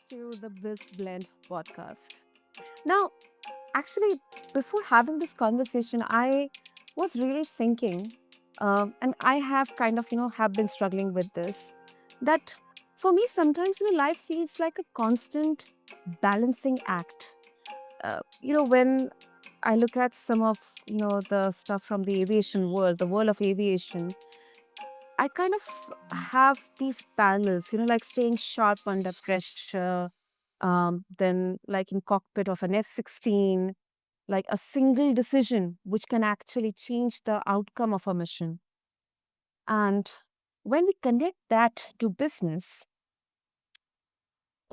to the BizBlend podcast. Now, actually, before having this conversation, I was really thinking, and I have kind of, have been struggling with this, that for me, sometimes, life feels like a constant balancing act. When I look at some of, the stuff from the aviation world, the world of aviation, I kind of have these parallels, like staying sharp under pressure, then like in cockpit of an F-16, like a single decision which can actually change the outcome of a mission. And when we connect that to business,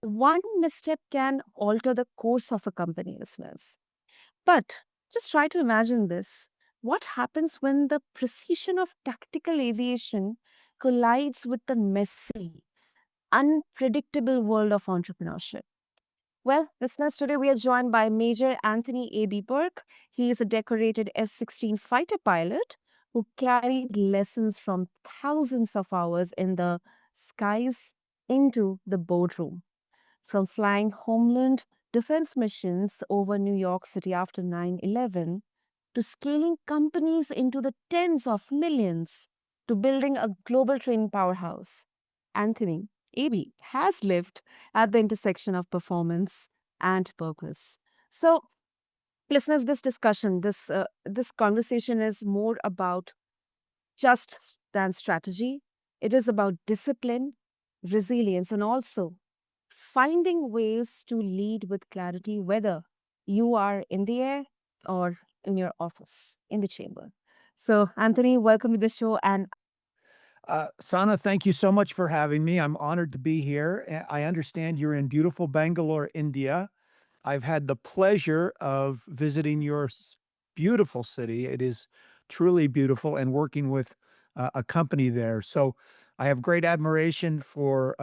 one misstep can alter the course of a company, listeners. But just try to imagine this. What happens when the precision of tactical aviation collides with the messy, unpredictable world of entrepreneurship? Well, listeners, today we are joined by Major Anthony A.B. Bourke. He is a decorated F 16 fighter pilot who carried lessons from thousands of hours in the skies into the boardroom. From flying homeland defense missions over New York City after 9/11 to scaling companies into the tens of millions to building a global training powerhouse. Anthony AB has lived at the intersection of performance and purpose. So, listeners, this conversation is more about just than strategy. It is about discipline, resilience, and also finding ways to lead with clarity, whether you are in the air or in your office, in the chamber. So, Anthony, welcome to the show. And Sana, thank you so much for having me. I'm honored to be here. I understand you're in beautiful Bangalore, India. I've had the pleasure of visiting your beautiful city. It is truly beautiful and working with a company there. So I have great admiration for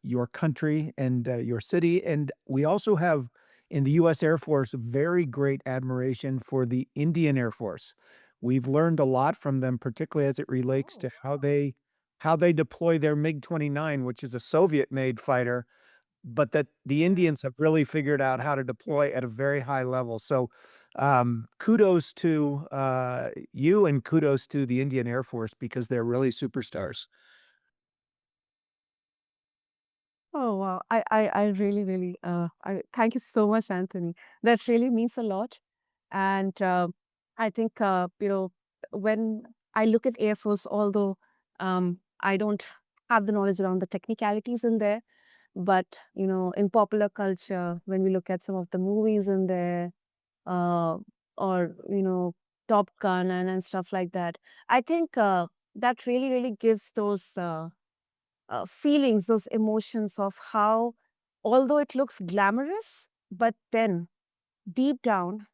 your country and your city. And we also have in the U.S. Air Force very great admiration for the Indian Air Force. We've learned a lot from them, particularly as it relates oh, to how they deploy their MiG-29, which is a Soviet-made fighter, but that the yeah. Indians have really figured out how to deploy at a very high level. So, kudos to you and kudos to the Indian Air Force because they're really superstars. Oh wow! I really, really, I thank you so much, Anthony. That really means a lot. And I think when I look at Air Force, although I don't have the knowledge around the technicalities in there, but in popular culture, when we look at some of the movies in there, uh, or Top Gun and stuff like that, I think that really, really gives those. Feelings, those emotions of how, although it looks glamorous, but then deep down,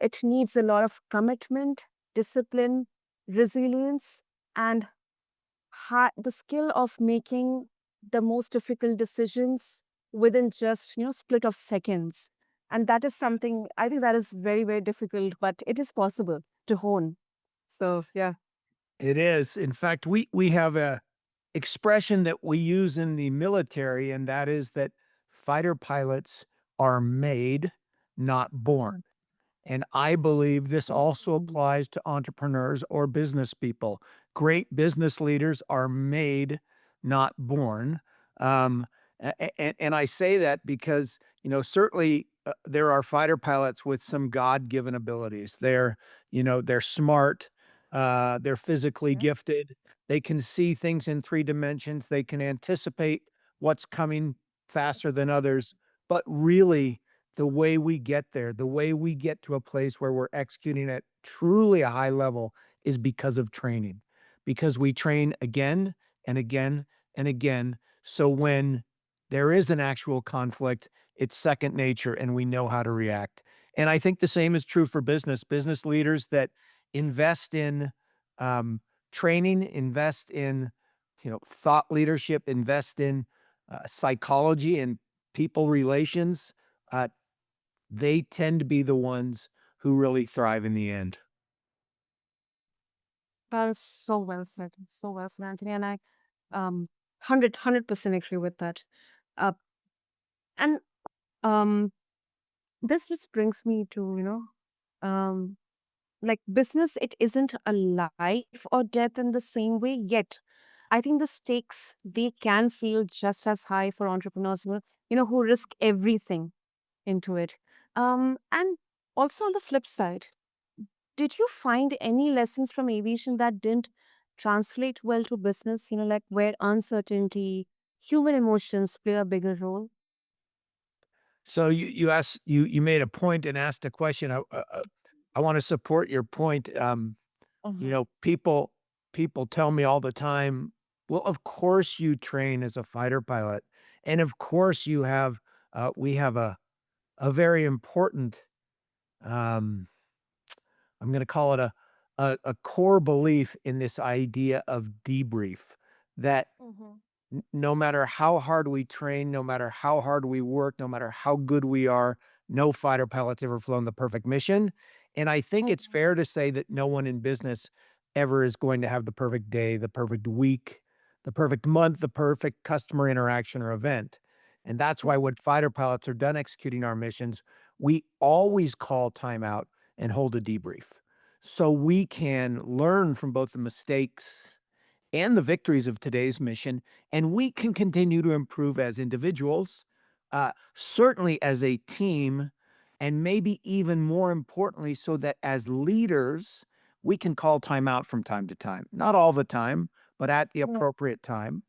it needs a lot of commitment, discipline, resilience, and the skill of making the most difficult decisions within just split of seconds. And that is something I think that is very, very difficult, but it is possible to hone. So yeah. It is. In fact, we have a expression that we use in the military, and that is that fighter pilots are made, not born. And I believe this also Mhm. applies to entrepreneurs or business people. Great business leaders are made, not born. And I say that because, certainly there are fighter pilots with some God-given abilities. They're smart, they're physically Yeah. gifted, they can see things in 3 dimensions, they can anticipate what's coming faster than others. But really, the way we get there, the way we get to a place where we're executing at truly a high level is because of training, because we train again and again and again. So when there is an actual conflict, it's second nature and we know how to react. And I think the same is true for business leaders that invest in um, training, invest in thought leadership, invest in psychology and people relations. Uh, they tend to be the ones who really thrive in the end. That is so well said. So well said, Anthony. And I 100% agree with that. Uh, And um, this brings me to, um, like business, it isn't a life or death in the same way, yet I think the stakes, they can feel just as high for entrepreneurs, who risk everything into it. And also on the flip side, did you find any lessons from aviation that didn't translate well to business, like where uncertainty, human emotions play a bigger role? So you made a point and asked a question. I want to support your point. You Mhm. know, people tell me all the time, "Well, of course you train as a fighter pilot, and of course you have we have a very important um, I'm going to call it a core belief in this idea of debrief that Mhm. no matter how hard we train, no matter how hard we work, no matter how good we are, no fighter pilot's ever flown the perfect mission. And I think it's Mhm. fair to say that no one in business ever is going to have the perfect day, the perfect week, the perfect month, the perfect customer interaction or event. And that's why when fighter pilots are done executing our missions, we always call timeout and hold a debrief so we can learn from both the mistakes and the victories of today's mission, and we can continue to improve as individuals, certainly as a team, and maybe even more importantly, so that as leaders, we can call time out from time to time. Not all the time, but at the Yeah. appropriate time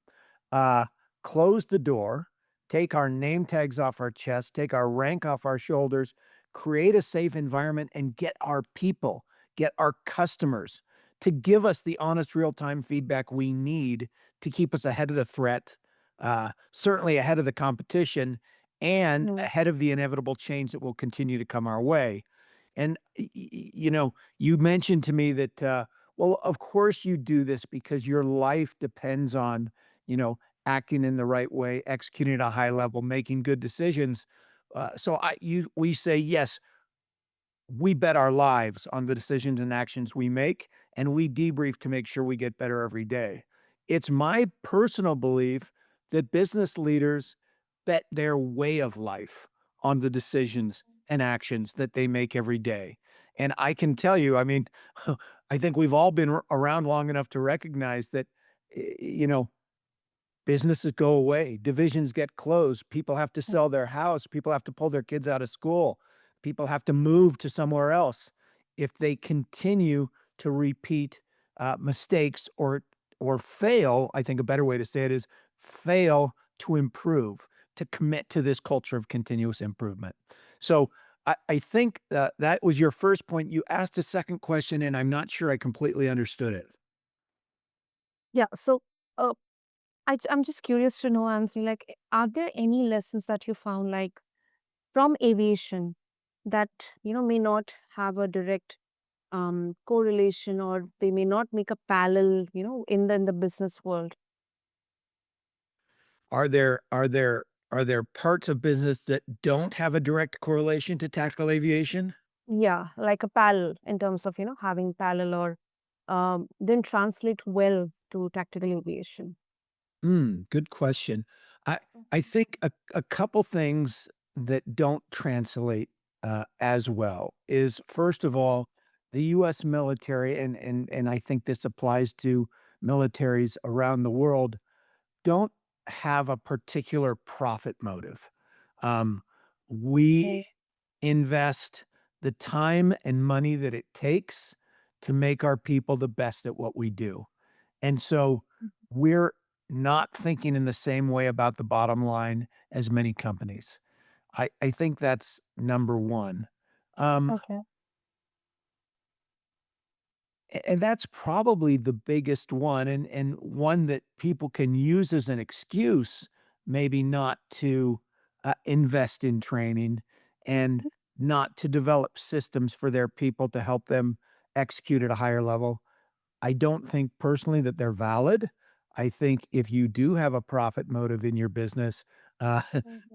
uh, close the door, take our name tags off our chest, take our rank off our shoulders, create a safe environment, and get our people, get our customers to give us the honest, real time feedback we need to keep us ahead of the threat, certainly ahead of the competition, and Mhm. ahead of the inevitable change that will continue to come our way. And, you know, you mentioned to me that, well, of course you do this because your life depends on, acting in the right way, executing at a high level, making good decisions. We say, yes, we bet our lives on the decisions and actions we make, and we debrief to make sure we get better every day. It's my personal belief that business leaders bet their way of life on the decisions and actions that they make every day. And I can tell you, I mean, I think we've all been around long enough to recognize that, you know, businesses go away, divisions get closed, people have to sell their house, people have to pull their kids out of school, people have to move to somewhere else. If they continue to repeat, mistakes or fail, I think a better way to say it is fail to improve, to commit to this culture of continuous improvement. So, I think, that was your first point. You asked a second question, and I'm not sure I completely understood it. Yeah. So, uh, I'm just curious to know, Anthony, like, are there any lessons that you found, like, from aviation that, may not have a direct correlation, or they may not make a parallel, in the business world? Are there parts of business that don't have a direct correlation to tactical aviation? Yeah, like a parallel in terms of, having parallel or didn't translate well to tactical aviation. Good question. I Mhm. think a couple things that don't translate, as well is, first of all, the US military, and I think this applies to militaries around the world, don't have a particular profit motive. Um, we Mm. invest the time and money that it takes to make our people the best at what we do. And so we're not thinking in the same way about the bottom line as many companies. I think that's number one. Um, Okay. and that's probably the biggest one and one that people can use as an excuse, maybe not to, invest in training and not to develop systems for their people to help them execute at a higher level. I don't think personally that they're valid. I think if you do have a profit motive in your business, uh,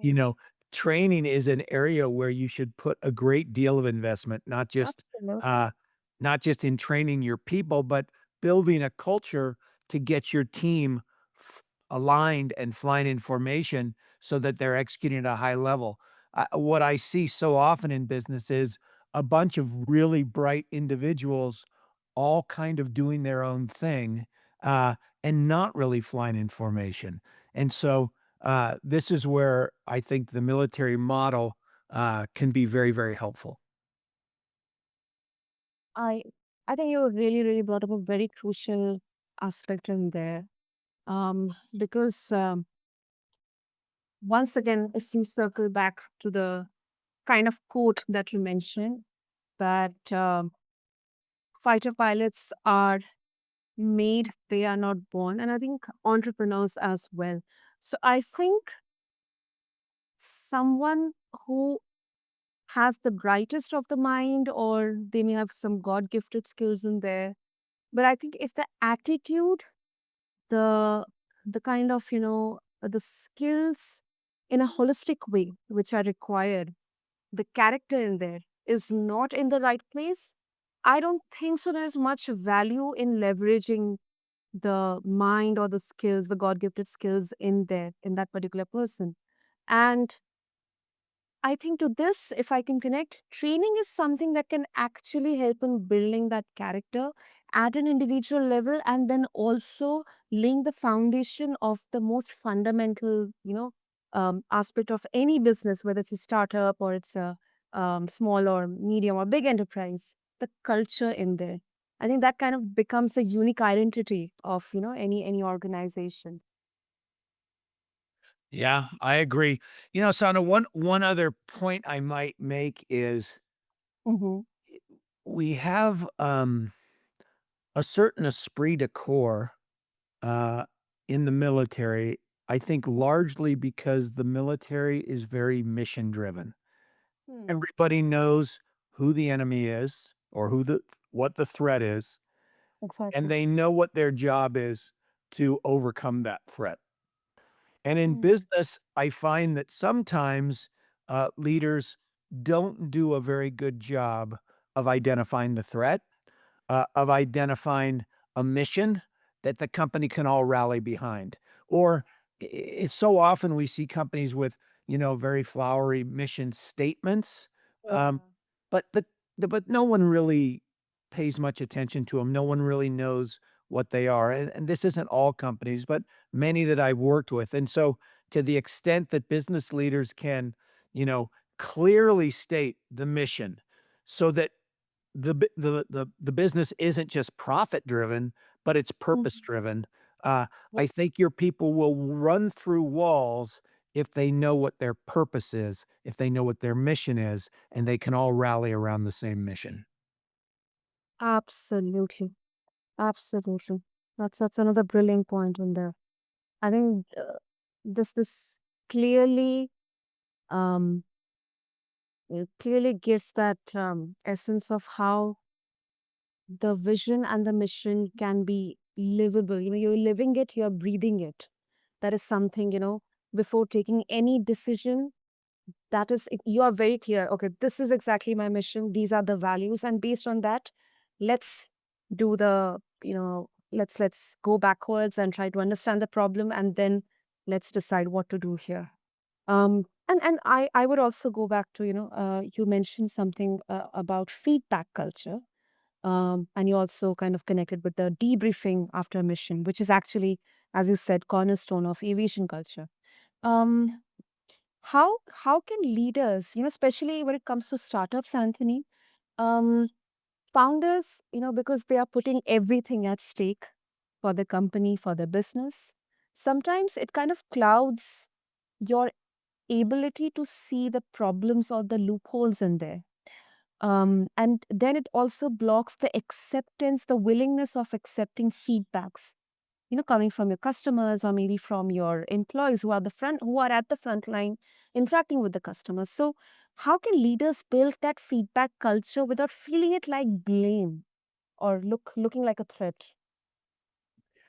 you Mhm. know, training is an area where you should put a great deal of investment, Absolutely. uh, not just in training your people, but building a culture to get your team aligned and flying in formation so that they're executing at a high level. What I see so often in business is a bunch of really bright individuals all kind of doing their own thing, and not really flying in formation. And so, this is where I think the military model, can be very, very helpful. I I think you really brought up a very crucial aspect in there. Because once again, if you circle back to the kind of quote that you mentioned, that fighter pilots are made, they are not born, and I think entrepreneurs as well. So I think someone who has the brightest of the mind, or they may have some God gifted skills in there. But I think if the attitude, the kind of, the skills in a holistic way which are required, the character in there is not in the right place, I don't think so there's much value in leveraging the mind or the skills, the God gifted skills in there, in that particular person. And I think to this, if I can connect, training is something that can actually help in building that character at an individual level, and then also laying the foundation of the most fundamental, aspect of any business, whether it's a startup or it's a small or medium or big enterprise, the culture in there. I think that kind of becomes a unique identity of, any organization. Yeah, I agree. Sana, one other point I might make is Hmm. we have, a certain esprit de corps, uh, in the military, I think largely because the military is very mission driven. Hmm. Everybody knows who the enemy is or what the threat is, and Exactly. they know what their job is to overcome that threat. And in Hmm. business, I find that sometimes, leaders don't do a very good job of identifying the threat, of identifying a mission that the company can all rally behind. Or it's so often we see companies with, very flowery mission statements, um, Yeah. but but no one really pays much attention to them. No one really knows what they are. And this isn't all companies, but many that I've worked with. And so to the extent that business leaders can, you know, clearly state the mission so that the business isn't just profit driven, but it's purpose Mhm. driven. Yeah. I think your people will run through walls if they know what their purpose is, if they know what their mission is, and they can all rally around the same mission. Absolutely. Absolutely. That's another brilliant point in there. I think this clearly um it clearly gives that essence of how the vision and the mission can be livable. You're living it, you're breathing it. That is something, before taking any decision, that is you are very clear, okay, this is exactly my mission, these are the values, and based on that, let's do the, let's go backwards and try to understand the problem, and then let's decide what to do here. And I would also go back to, you mentioned something about feedback culture. And you also kind of connected with the debriefing after a mission, which is actually, as you said, cornerstone of aviation culture. um how can leaders, especially when it comes to startups, Anthony, um, founders, because they are putting everything at stake for the company, for the business, sometimes it kind of clouds your ability to see the problems or the loopholes in there. And then it also blocks the acceptance, the willingness of accepting feedbacks, coming from your customers or maybe from your employees who are at the front line interacting with the customers. So how can leaders build that feedback culture without feeling it like blame or looking like a threat?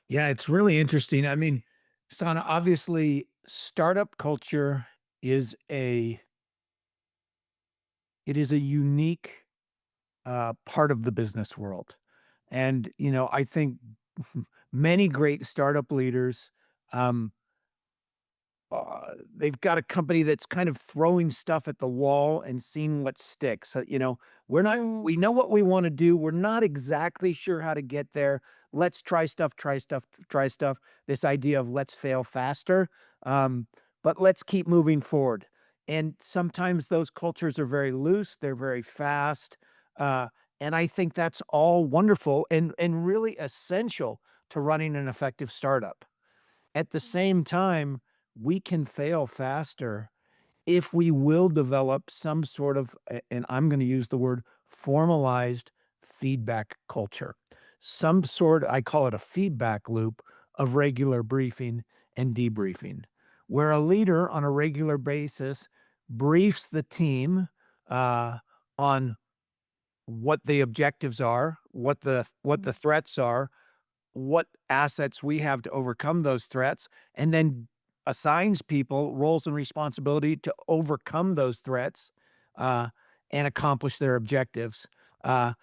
Yeah, it's really interesting. I mean, Sana, obviously, startup culture is a unique part of the business world. And, I think many great startup leaders Um, they've got a company that's kind of throwing stuff at the wall and seeing what sticks. Mm, we know what we want to do. We're not exactly sure how to get there. Let's try stuff, try stuff, try stuff. This idea of let's fail faster, um, but let's keep moving forward. And sometimes those cultures are very loose, they're very fast. Uh, and I think that's all wonderful and really essential to running an effective startup. At the same time, we can fail faster if we will develop some sort of, and I'm going to use the word formalized feedback culture, some sort, I call it a feedback loop of regular briefing and debriefing, where a leader on a regular basis briefs the team uh, on what the objectives are, what the mm, threats are, what assets we have to overcome those threats, and then assigns people roles and responsibility to overcome those threats, uh, and accomplish their objectives. Uh,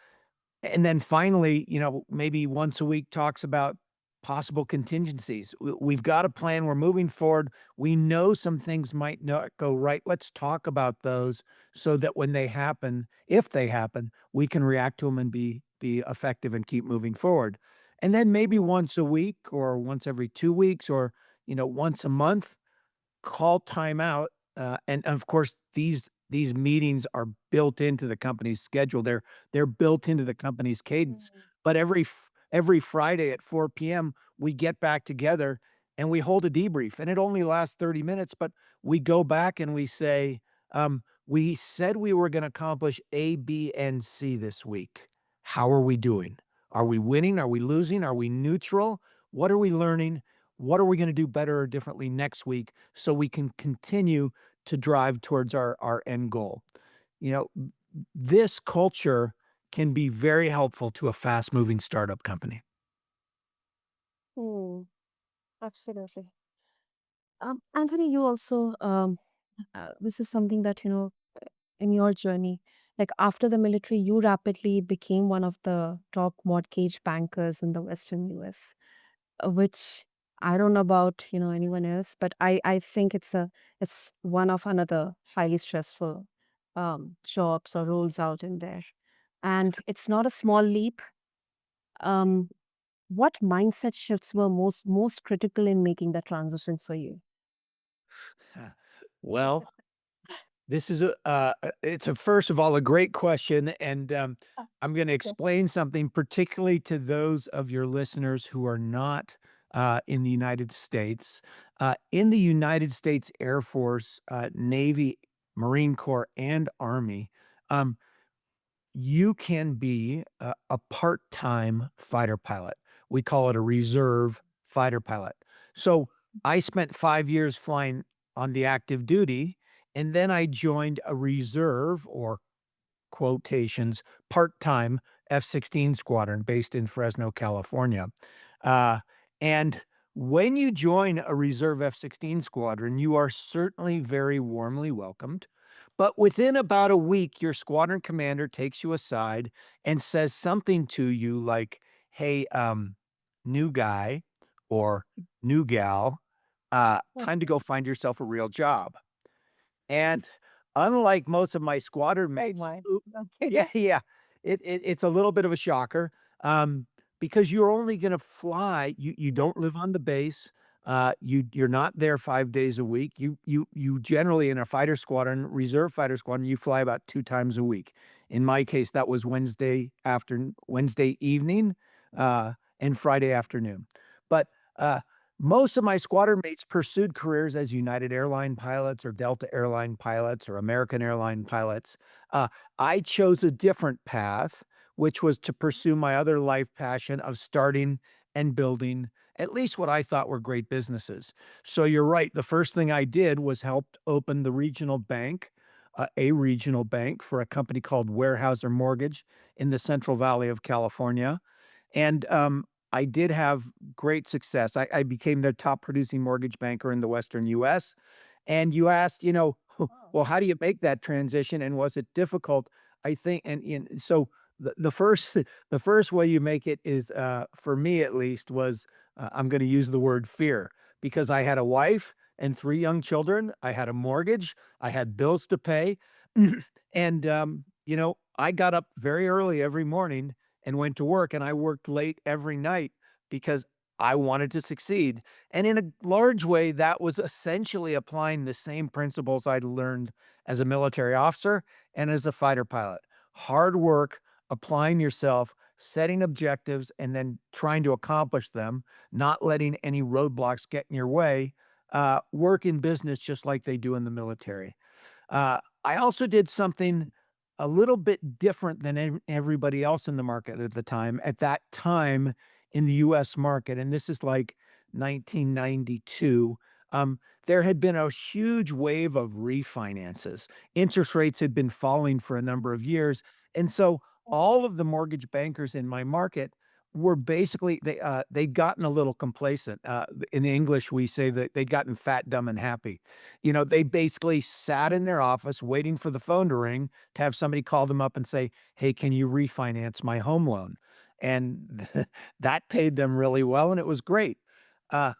and then finally, maybe once a week talks about possible contingencies. We've got a plan. We're moving forward. We know some things might not go right. Let's talk about those so that when they happen, if they happen, we can react to them and be effective and keep moving forward. And then maybe once a week or once every 2 weeks or once a month, call timeout, and of course, these meetings are built into the company's schedule. They're built into the company's cadence. mm. But every Friday at 4 p.m., we get back together and we hold a debrief, and it only lasts 30 minutes, but we go back and we say, "We said we were gonna accomplish A, B, and C this week. How are we doing? Are we winning? Are we losing? Are we neutral? What are we learning? What are we gonna do better or differently next week so we can continue to drive towards our end goal?" This culture can be very helpful to a fast-moving startup company. Hmm, absolutely. Anthony, you also, this is something that, in your journey, like after the military, you rapidly became one of the top mortgage bankers in the Western US, which I don't know about, anyone else, but I think it's one of another highly stressful jobs or roles out in there. And it's not a small leap. Um, what mindset shifts were most critical in making that transition for you? Well, this is it's a first of all, a great question, and, Ah, I'm gonna okay. explain something particularly to those of your listeners who are not, in the United States. In the United States Air Force, Navy, Marine Corps, and Army, um, you can be a part-time fighter pilot. We call it a reserve fighter pilot. So, I spent 5 years flying on the active duty, and then I joined a reserve or quotations part-time F-16 squadron based in Fresno, California. Uh, and when you join a reserve F-16 squadron, you are certainly very warmly welcomed. But within about a week, your squadron commander takes you aside and says something to you like, "Hey, new guy or new gal, Oh, time to go find yourself a real job." And unlike most of my squadron oh mates my. who Okay. yeah, yeah. It's a little bit of a shocker, because you're only gonna fly you Yeah. don't live on the base, you're not there 5 days a week. You generally in a fighter squadron, reserve fighter squadron, you fly about 2 times a week. In my case, that was Wednesday evening, and Friday afternoon. But, most of my squadron mates pursued careers as United Airline pilots or Delta Airline pilots or American Airline pilots. Uh, I chose a different path, which was to pursue my other life passion of starting and building at least what I thought were great businesses. So you're right. The first thing I did was helped open the regional bank, a regional bank for a company called Weyerhaeuser Mortgage in the Central Valley of California. And, I did have great success. I became the top producing mortgage banker in the Western US. And you asked, Oh. well, how do you make that transition and was it difficult? I think and so the first the first way you make it is, for me at least, was, I'm gonna use the word fear because I had a wife and 3 young children, I had a mortgage, I had bills to pay, and, I got up very early every morning and went to work, and I worked late every night because I wanted to succeed, and in a large way, that was essentially applying the same principles I'd learned as a military officer and as a fighter pilot. Hard work, applying yourself, setting objectives, and then trying to accomplish them, not letting any roadblocks get in your way, work in business just like they do in the military. I also did something a little bit different than everybody else in the market at the time. At that time in the US market, and this is like 1992, there had been a huge wave of refinances. Interest rates had been falling for a number of years. And so all of the mortgage bankers in my market were basically they'd gotten a little complacent. In English, we say that they'd gotten fat, dumb, and happy. They basically sat in their office waiting for the phone to ring to have somebody call them up and say, "Hey, can you refinance my home loan?" And that paid them really well, and it was great. Uh,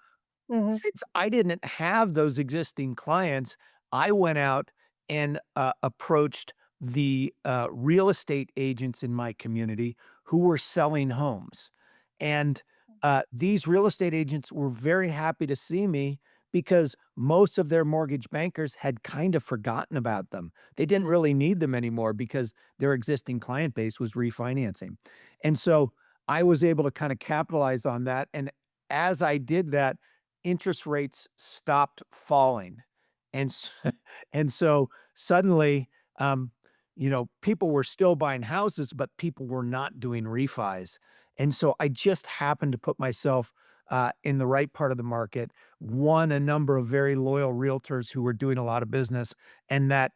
Mhm. since I didn't have those existing clients, I went out and, approached the, real estate agents in my community who were selling homes, and, these real estate agents were very happy to see me because most of their mortgage bankers had kind of forgotten about them. They didn't really need them anymore because their existing client base was refinancing, and so I was able to kinda capitalize on that, and as I did that, interest rates stopped falling. And s and so suddenly, people were still buying houses, but people were not doing refis. And so I just happened to put myself, in the right part of the market, won a number of very loyal realtors who were doing a lot of business, and that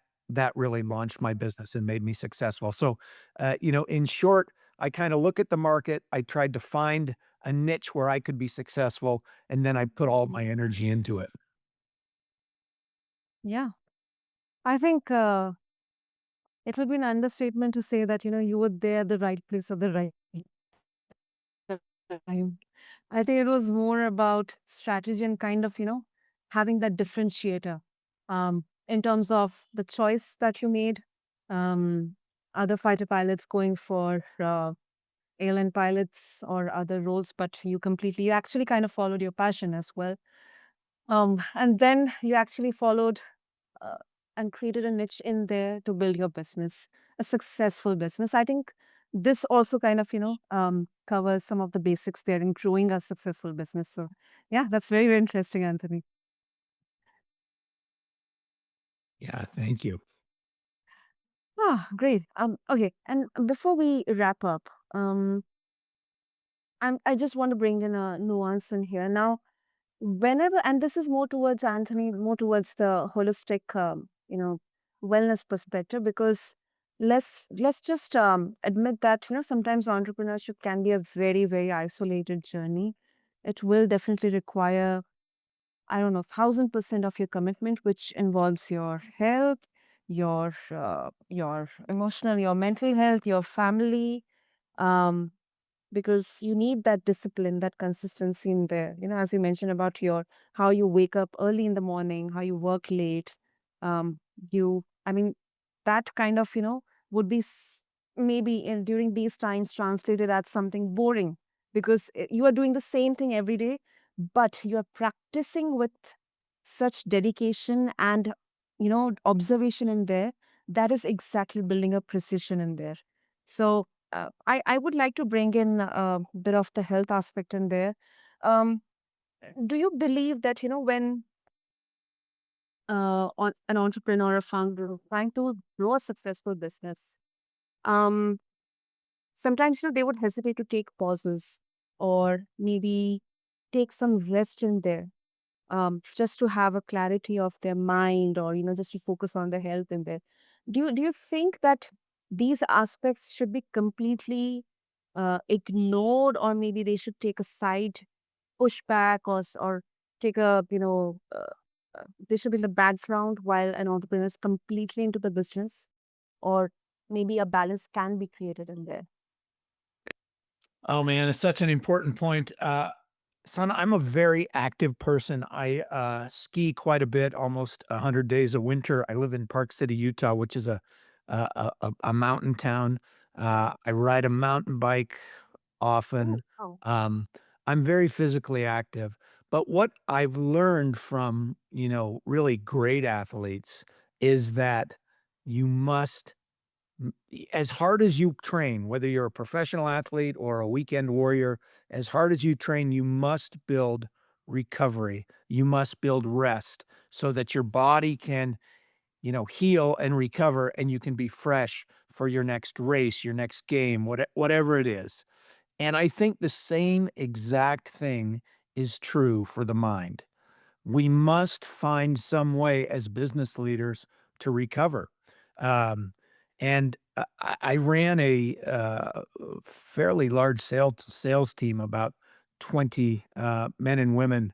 really launched my business and made me successful. So, in short, I kinda look at the market, I tried to find a niche where I could be successful, and then I put all my energy into it. Yeah. I think it would be an understatement to say that, you were there at the right place at the right time. I think it was more about strategy and kind of, having that differentiator in terms of the choice that you made. Um, Other fighter pilots going for airline pilots or other roles, but you actually kind of followed your passion as well. And then you actually followed uh, and created a niche in there to build your business, a successful business. I think this also kind of, covers some of the basics there in growing a successful business. So, yeah, that's very, very interesting, Anthony. Yeah, thank you. Ah, great. Okay. And before we wrap up, I just want to bring in a nuance in here. Now, whenever, and this is more towards Anthony, more towards the holistic, wellness perspective, because let's just admit that, sometimes entrepreneurship can be a very, very isolated journey. It will definitely require, I don't know, 1,000% of your commitment, which involves your health, your emotional, your mental health, your family. Um, because you need that discipline, that consistency in there. As you mentioned about your how you wake up early in the morning, how you work late. Um, I mean, that kind of would be maybe during these times translated as something boring because you are doing the same thing every day, but you are practicing with such dedication and observation in there. That is exactly building a precision in there. So I would like to bring in a bit of the health aspect in there. Um, do you believe that, when an entrepreneur or founder trying to grow a successful business, um, sometimes, they would hesitate to take pauses or maybe take some rest in there just to have a clarity of their mind or just to focus on their health in there. Do you think that these aspects should be completely ignored, or maybe they should take a side pushback, or take a they should be in the background while an entrepreneur is completely into the business, or maybe a balance can be created in there? Oh, man, it's such an important point. Son, I'm a very active person. I ski quite a bit, almost 100 days a winter. I live in Park City, Utah, which is a mountain town. I ride a mountain bike Oh, often. wow. Um, I'm very physically active. But what I've learned from, really great athletes is that you must as hard as you train, whether you're a professional athlete or a weekend warrior, as hard as you train, you must build recovery. You must build rest so that your body can, heal and recover and you can be fresh for your next race, your next game, whatever it is. And I think the same exact thing is true for the mind. We must find some way as business leaders to recover. Um, and I ran a fairly large sales team, about 20 men and women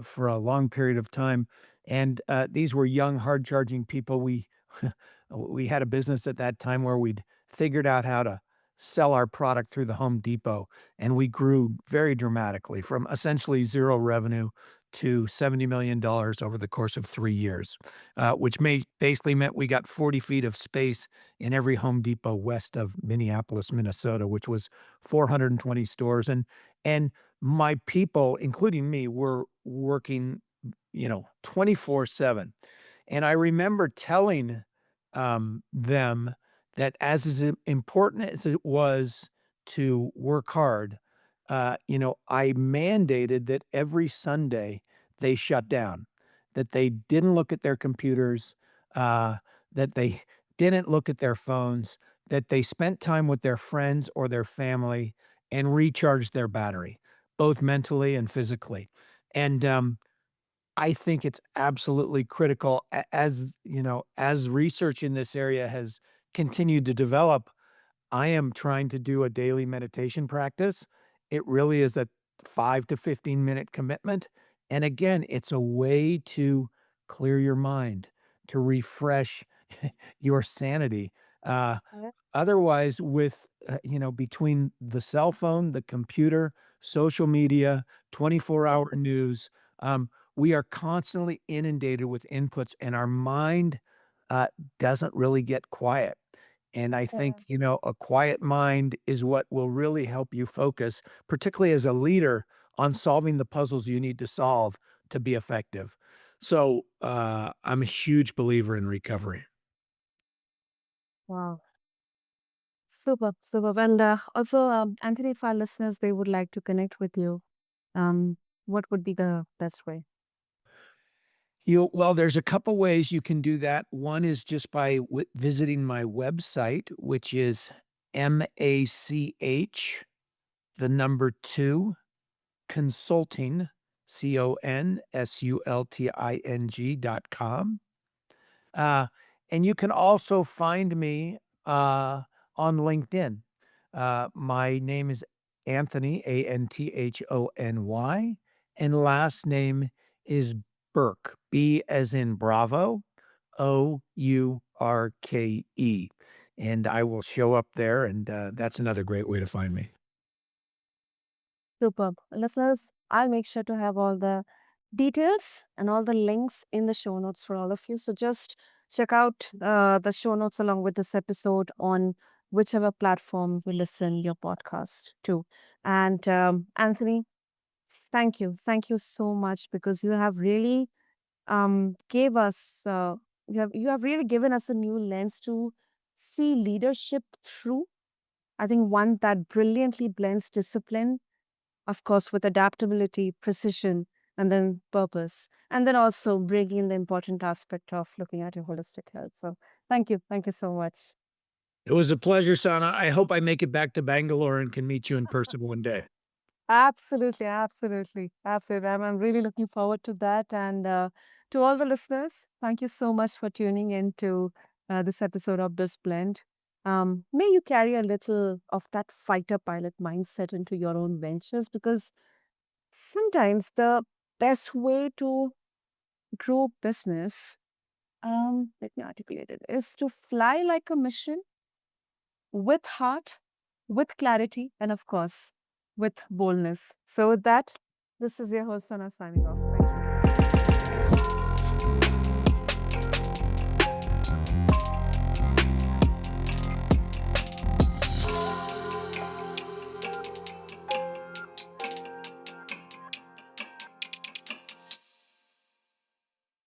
for a long period of time. And these were young, hard charging people. We had a business at that time where we'd figured out how to sell our product through the Home Depot, and we grew very dramatically from essentially zero revenue to $70 million over the course of 3 years, which basically meant we got 40 feet of space in every Home Depot west of Minneapolis, Minnesota, which was 420 stores, and my people, including me, were working, 24/7. And I remember telling, them that as important as it was to work hard, I mandated that every Sunday they shut down, that they didn't look at their computers, uh, that they didn't look at their phones, that they spent time with their friends or their family and recharged their battery, both mentally and physically. And, I think it's absolutely critical as research in this area has continued to develop. I am trying to do a daily meditation practice. It really is a 5 to 15-minute commitment, and again, it's a way to clear your mind, to refresh your sanity. Uh, Yeah. Otherwise, between the cell phone, the computer, social media, 24-hour news, we are constantly inundated with inputs, and our mind, doesn't really get quiet. And I think, Yeah. a quiet mind is what will really help you focus, particularly as a leader, on solving the puzzles you need to solve to be effective. So, I'm a huge believer in recovery. Wow. Super, super. And also, Anthony, if our listeners they would like to connect with you, um, what would be the best way? Well, there's a couple ways you can do that. One is just by visiting my website, which is MACH, the number 2, consulting, consulting.com. Uh, and you can also find me on LinkedIn. My name is Anthony, Anthony, and last name is Bourke, B as in Bravo, Ourke. And I will show up there, and that's another great way to find me. Superb. Listeners, I'll make sure to have all the details and all the links in the show notes for all of you. So just check out the show notes along with this episode on whichever platform you listen your podcast to. And Anthony, thank you. Thank you so much because you have really gave us you have really given us a new lens to see leadership through. I think one that brilliantly blends discipline, of course, with adaptability, precision, and then purpose, and then also bring in the important aspect of looking at your holistic health. So, thank you. Thank you so much. It was a pleasure, Sana. I hope I make it back to Bangalore and can meet you in person one day. Absolutely, absolutely, absolutely. I'm really looking forward to that. And to all the listeners, thank you so much for tuning in to this episode of BizBlend. May you carry a little of that fighter pilot mindset into your own ventures because sometimes the best way to grow business, let me articulate it, is to fly like a mission with heart, with clarity, and of course, with boldness. So, with that, This is your host, Sana, signing off. Thank you.